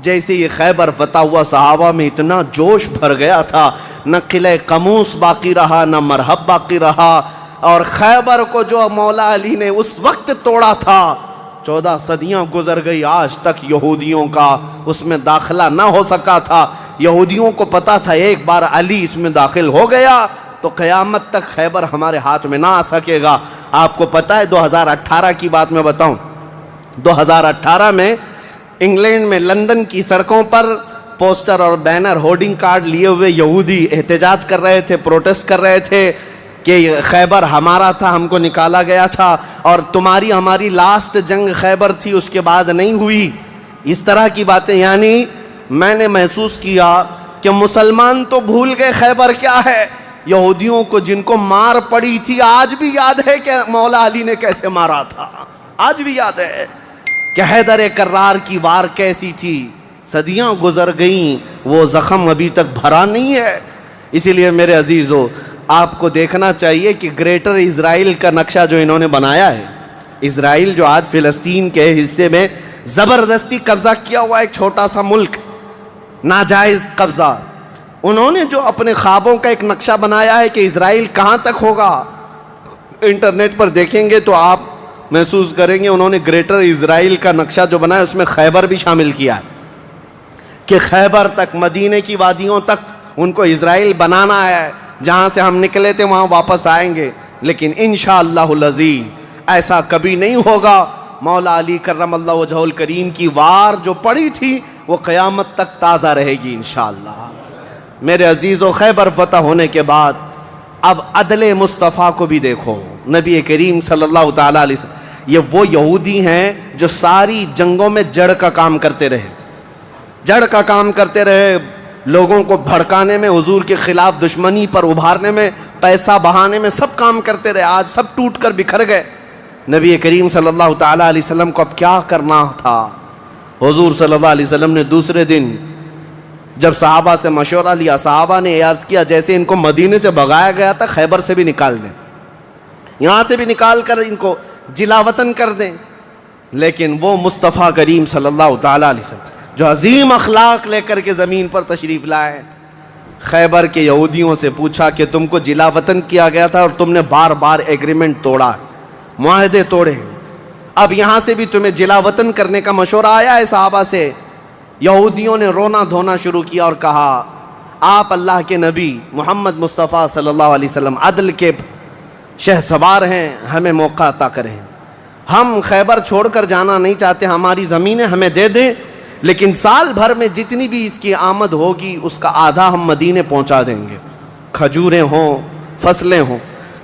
جیسے یہ خیبر فتح ہوا صحابہ میں اتنا جوش بھر گیا تھا، نہ قلعہ قموس باقی رہا نہ مرحب باقی رہا۔ اور خیبر کو جو مولا علی نے اس وقت توڑا تھا، 14 صدیاں گزر گئی، آج تک یہودیوں کا اس میں داخلہ نہ ہو سکا تھا۔ یہودیوں کو پتا تھا ایک بار علی اس میں داخل ہو گیا تو قیامت تک خیبر ہمارے ہاتھ میں نہ آ سکے گا۔ آپ کو پتا ہے 2018 کی بات میں بتاؤں، 2018 میں انگلینڈ میں لندن کی سڑکوں پر پوسٹر اور بینر ہورڈنگ کارڈ لیے ہوئے یہودی احتجاج کر رہے تھے، پروٹیسٹ کر رہے تھے کہ خیبر ہمارا تھا، ہم کو نکالا گیا تھا اور تمہاری ہماری لاسٹ جنگ خیبر تھی، اس کے بعد نہیں ہوئی۔ اس طرح کی باتیں، یعنی میں نے محسوس کیا کہ مسلمان تو بھول گئے خیبر کیا ہے، یہودیوں کو جن کو مار پڑی تھی آج بھی یاد ہے کہ مولا علی نے کیسے مارا تھا، آج بھی یاد ہے کہ حیدر کرار کی وار کیسی تھی۔ صدیاں گزر گئیں، وہ زخم ابھی تک بھرا نہیں ہے۔ اسی لیے میرے عزیزو، آپ کو دیکھنا چاہیے کہ گریٹر اسرائیل کا نقشہ جو انہوں نے بنایا ہے، اسرائیل جو آج فلسطین کے حصے میں زبردستی قبضہ کیا ہوا ایک چھوٹا سا ملک، ناجائز قبضہ، انہوں نے جو اپنے خوابوں کا ایک نقشہ بنایا ہے کہ اسرائیل کہاں تک ہوگا، انٹرنیٹ پر دیکھیں گے تو آپ محسوس کریں گے انہوں نے گریٹر اسرائیل کا نقشہ جو بنایا اس میں خیبر بھی شامل کیا ہے کہ خیبر تک، مدینے کی وادیوں تک ان کو اسرائیل بنانا ہے، جہاں سے ہم نکلے تھے وہاں واپس آئیں گے۔ لیکن انشاءاللہ العزیز ایسا کبھی نہیں ہوگا۔ مولا علی کرم اللہ وجہہ الکریم کی وار جو پڑی تھی وہ قیامت تک تازہ رہے گی انشاءاللہ۔ میرے عزیزو، خیبر فتح ہونے کے بعد اب عدل مصطفیٰ کو بھی دیکھو، نبی کریم صلی اللہ تعالیٰ علیہ وسلم، یہ وہ یہودی ہیں جو ساری جنگوں میں جڑ کا کام کرتے رہے، جڑ کا کام کرتے رہے، لوگوں کو بھڑکانے میں، حضور کے خلاف دشمنی پر ابھارنے میں، پیسہ بہانے میں سب کام کرتے رہے، آج سب ٹوٹ کر بکھر گئے۔ نبی کریم صلی اللہ تعالیٰ علیہ وسلم کو اب کیا کرنا تھا؟ حضور صلی اللہ علیہ وسلم نے دوسرے دن جب صحابہ سے مشورہ لیا، صحابہ نے عرض کیا جیسے ان کو مدینے سے بھگایا گیا تھا، خیبر سے بھی نکال دیں، یہاں سے بھی نکال کر ان کو جلا وطن کر دیں۔ لیکن وہ مصطفیٰ کریم صلی اللہ تعالیٰ علیہ وسلم جو عظیم اخلاق لے کر کے زمین پر تشریف لائے، خیبر کے یہودیوں سے پوچھا کہ تم کو جلا وطن کیا گیا تھا اور تم نے بار بار ایگریمنٹ توڑا، معاہدے توڑے، اب یہاں سے بھی تمہیں جلا وطن کرنے کا مشورہ آیا ہے صحابہ سے؟ یہودیوں نے رونا دھونا شروع کیا اور کہا آپ اللہ کے نبی محمد مصطفیٰ صلی اللہ علیہ وسلم عدل کے شہسوار ہیں، ہمیں موقع عطا کریں، ہم خیبر چھوڑ کر جانا نہیں چاہتے، ہماری زمینیں ہمیں دے دیں، لیکن سال بھر میں جتنی بھی اس کی آمد ہوگی اس کا آدھا ہم مدینے پہنچا دیں گے، کھجوریں ہوں، فصلیں ہوں۔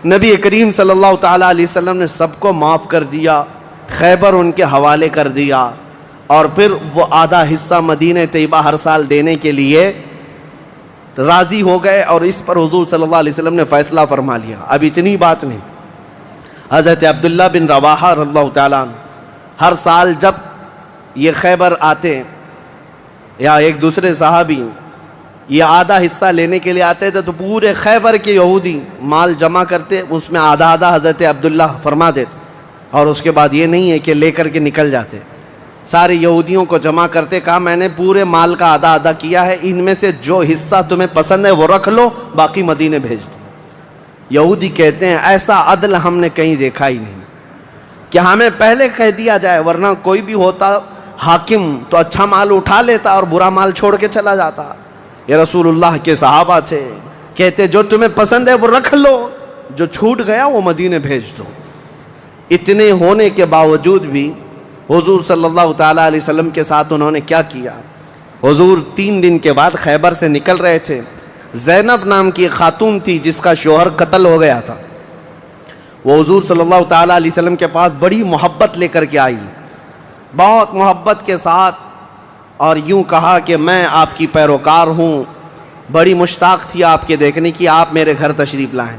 نبی کریم صلی اللہ تعالیٰ علیہ وسلم نے سب کو معاف کر دیا، خیبر ان کے حوالے کر دیا، اور پھر وہ آدھا حصہ مدینہ طیبہ ہر سال دینے کے لیے راضی ہو گئے، اور اس پر حضور صلی اللہ علیہ وسلم نے فیصلہ فرما لیا۔ اب اتنی بات نہیں، حضرت عبداللہ بن رواحہ رضی اللہ تعالیٰ عنہ ہر سال جب یہ خیبر آتے یا ایک دوسرے صحابی یہ آدھا حصہ لینے کے لیے آتے تھے تو پورے خیبر کے یہودی مال جمع کرتے، اس میں آدھا آدھا حضرت عبداللہ فرما دیتے، اور اس کے بعد یہ نہیں ہے کہ لے کر کے نکل جاتے، سارے یہودیوں کو جمع کرتے، کہا میں نے پورے مال کا آدھا آدھا کیا ہے، ان میں سے جو حصہ تمہیں پسند ہے وہ رکھ لو، باقی مدینے بھیج دو۔ یہودی کہتے ہیں ایسا عدل ہم نے کہیں دیکھا ہی نہیں کہ ہمیں پہلے کہہ دیا جائے، ورنہ کوئی بھی ہوتا حاکم تو اچھا مال اٹھا لیتا اور برا مال چھوڑ کے چلا جاتا۔ یہ رسول اللہ کے صحابہ تھے، کہتے جو تمہیں پسند ہے وہ رکھ لو، جو چھوٹ گیا وہ مدینے بھیج دو۔ اتنے ہونے کے باوجود بھی حضور صلی اللہ تعالیٰ علیہ وسلم کے ساتھ انہوں نے کیا کیا؟ حضور 3 دن کے بعد خیبر سے نکل رہے تھے، زینب نام کی ایک خاتون تھی جس کا شوہر قتل ہو گیا تھا، وہ حضور صلی اللہ تعالیٰ علیہ وسلم کے پاس بڑی محبت لے کر کے آئی، بہت محبت کے ساتھ، اور یوں کہا کہ میں آپ کی پیروکار ہوں، بڑی مشتاق تھی آپ کے دیکھنے کی، آپ میرے گھر تشریف لائیں۔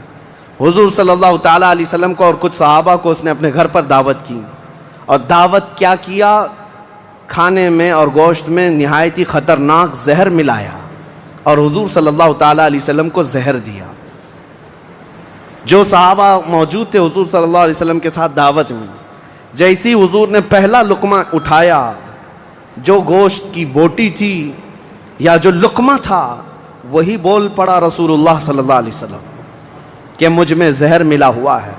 حضور صلی اللہ تعالیٰ علیہ وسلم کو اور کچھ صحابہ کو اس نے اپنے گھر پر دعوت کی، اور دعوت کیا کیا؟ کھانے میں اور گوشت میں نہایت ہی خطرناک زہر ملایا اور حضور صلی اللہ تعالیٰ علیہ وسلم کو زہر دیا۔ جو صحابہ موجود تھے حضور صلی اللہ علیہ وسلم کے ساتھ دعوت میں، جیسی حضور نے پہلا لقمہ اٹھایا، جو گوشت کی بوٹی تھی یا جو لقمہ تھا وہی بول پڑا رسول اللہ صلی اللہ علیہ وسلم کہ مجھ میں زہر ملا ہوا ہے۔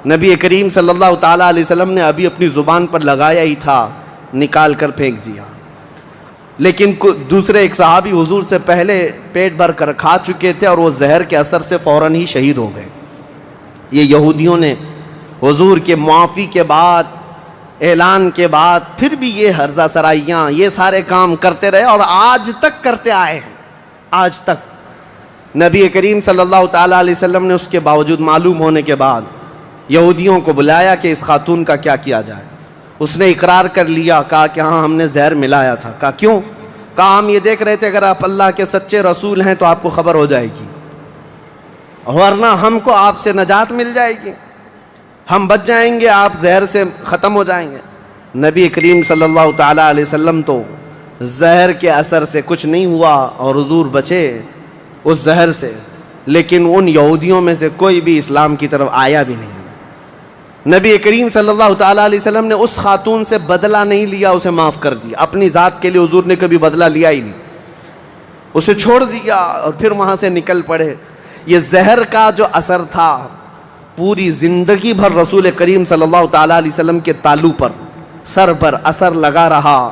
نبی کریم صلی اللہ تعالیٰ علیہ وسلم نے ابھی اپنی زبان پر لگایا ہی تھا، نکال کر پھینک دیا، لیکن دوسرے ایک صحابی حضور سے پہلے پیٹ بھر کر کھا چکے تھے اور وہ زہر کے اثر سے فوراً ہی شہید ہو گئے۔ یہ یہودیوں نے حضور کے معافی کے بعد، اعلان کے بعد پھر بھی یہ ہرزہ سرائیاں، یہ سارے کام کرتے رہے اور آج تک کرتے آئے ہیں۔ آج تک نبی کریم صلی اللہ تعالیٰ علیہ وسلم نے اس کے باوجود معلوم ہونے کے بعد یہودیوں کو بلایا کہ اس خاتون کا کیا کیا جائے۔ اس نے اقرار کر لیا، کہا کہ ہاں ہم نے زہر ملایا تھا۔ کہا کیوں؟ کہا ہم یہ دیکھ رہے تھے اگر آپ اللہ کے سچے رسول ہیں تو آپ کو خبر ہو جائے گی، ورنہ ہم کو آپ سے نجات مل جائے گی، ہم بچ جائیں گے، آپ زہر سے ختم ہو جائیں گے۔ نبی کریم صلی اللہ تعالیٰ علیہ وسلم تو زہر کے اثر سے کچھ نہیں ہوا اور حضور بچے اس زہر سے، لیکن ان یہودیوں میں سے کوئی بھی اسلام کی طرف آیا بھی نہیں۔ نبی کریم صلی اللہ تعالیٰ علیہ وسلم نے اس خاتون سے بدلہ نہیں لیا، اسے معاف کر دیا، اپنی ذات کے لیے حضور نے کبھی بدلہ لیا ہی نہیں، اسے چھوڑ دیا اور پھر وہاں سے نکل پڑے۔ یہ زہر کا جو اثر تھا پوری زندگی بھر رسول کریم صلی اللہ تعالیٰ علیہ وسلم کے تالو پر، سر پر اثر لگا رہا،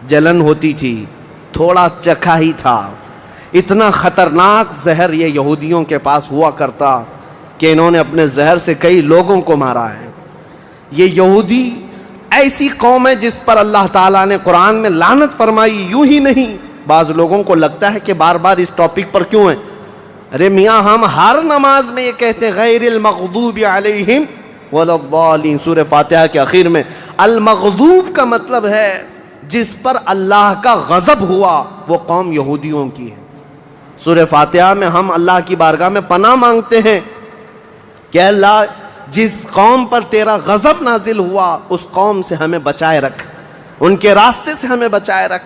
جلن ہوتی تھی، تھوڑا چکھا ہی تھا۔ اتنا خطرناک زہر یہ یہودیوں کے پاس ہوا کرتا کہ انہوں نے اپنے زہر سے کئی لوگوں کو مارا ہے۔ یہ یہودی ایسی قوم ہے جس پر اللہ تعالیٰ نے قرآن میں لعنت فرمائی، یوں ہی نہیں۔ بعض لوگوں کو لگتا ہے کہ بار بار اس ٹاپک پر کیوں ہیں؟ ارے میاں ہم ہر نماز میں یہ کہتے ہیں غیر المغضوب علیہم ولا الضالین، سورہ فاتحہ کے اخیر میں۔ المغضوب کا مطلب ہے جس پر اللہ کا غضب ہوا وہ قوم یہودیوں کی ہے۔ سورہ فاتحہ میں ہم اللہ کی بارگاہ میں پناہ مانگتے ہیں کہ اللہ جس قوم پر تیرا غضب نازل ہوا اس قوم سے ہمیں بچائے رکھ، ان کے راستے سے ہمیں بچائے رکھ۔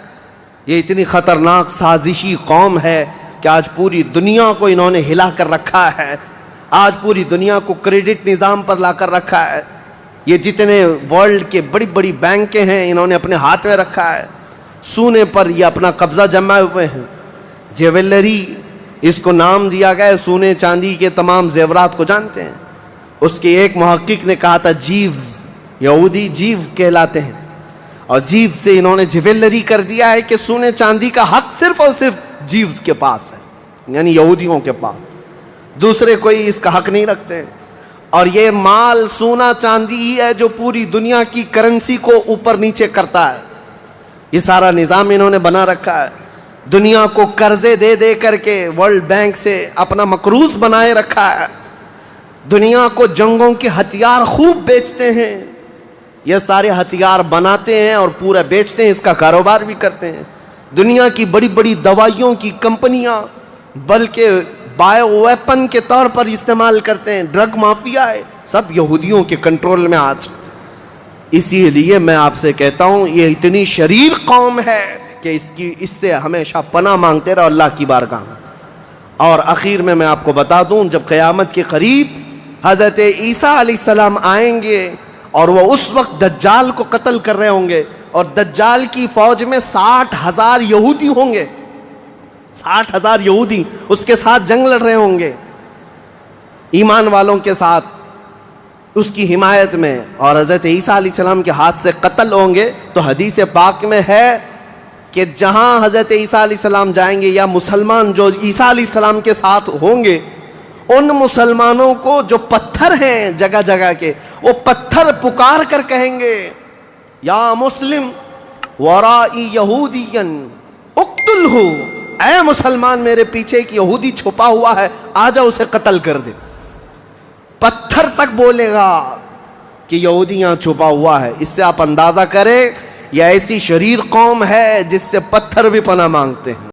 یہ اتنی خطرناک سازشی قوم ہے کہ آج پوری دنیا کو انہوں نے ہلا کر رکھا ہے، آج پوری دنیا کو کریڈٹ نظام پر لا کر رکھا ہے۔ یہ جتنے ورلڈ کے بڑی بڑی بینکیں ہیں انہوں نے اپنے ہاتھ میں رکھا ہے، سونے پر یہ اپنا قبضہ جمائے ہوئے ہیں۔ جیولری اس کو نام دیا گیا ہے، سونے چاندی کے تمام زیورات کو جانتے ہیں۔ اس کے ایک محقق نے کہا تھا جیوز، یہودی جیو کہلاتے ہیں، اور جیو سے انہوں نے جیولری کر دیا ہے کہ سونے چاندی کا حق صرف اور صرف جیوز کے پاس ہے، یعنی یہودیوں کے پاس، دوسرے کوئی اس کا حق نہیں رکھتے۔ اور یہ مال سونا چاندی ہی ہے جو پوری دنیا کی کرنسی کو اوپر نیچے کرتا ہے۔ یہ سارا نظام انہوں نے بنا رکھا ہے، دنیا کو قرضے دے دے کر کے ورلڈ بینک سے اپنا مقروض بنائے رکھا ہے، دنیا کو جنگوں کے ہتھیار خوب بیچتے ہیں، یہ سارے ہتھیار بناتے ہیں اور پورا بیچتے ہیں، اس کا کاروبار بھی کرتے ہیں۔ دنیا کی بڑی بڑی دوائیوں کی کمپنیاں بلکہ بایو ویپن کے طور پر استعمال کرتے ہیں، ڈرگ مافیا ہے، سب یہودیوں کے کنٹرول میں آج۔ اسی لیے میں آپ سے کہتا ہوں یہ اتنی شریر قوم ہے کہ اس سے ہمیشہ پناہ مانگتے رہو اللہ کی بارگاہ میں۔ اور اخیر میں آپ کو بتا دوں جب قیامت کے قریب حضرت عیسیٰ علیہ السلام آئیں گے اور وہ اس وقت دجال کو قتل کر رہے ہوں گے، اور دجال کی فوج میں 60,000 یہودی ہوں گے، 60,000 یہودی اس کے ساتھ جنگ لڑ رہے ہوں گے ایمان والوں کے ساتھ اس کی حمایت میں، اور حضرت عیسیٰ علیہ السلام کے ہاتھ سے قتل ہوں گے۔ تو حدیث پاک میں ہے کہ جہاں حضرت عیسیٰ علیہ السلام جائیں گے یا مسلمان جو عیسیٰ علیہ السلام کے ساتھ ہوں گے، ان مسلمانوں کو جو پتھر ہیں جگہ جگہ کے، وہ پتھر پکار کر کہیں گے یا مسلم ورائی یہودین اقتلہ، اے مسلمان میرے پیچھے ایک یہودی چھپا ہوا ہے، آجا اسے قتل کر دے۔ پتھر تک بولے گا کہ یہودی یہاں چھپا ہوا ہے۔ اس سے آپ اندازہ کریں یہ ایسی شریر قوم ہے جس سے پتھر بھی پناہ مانگتے ہیں۔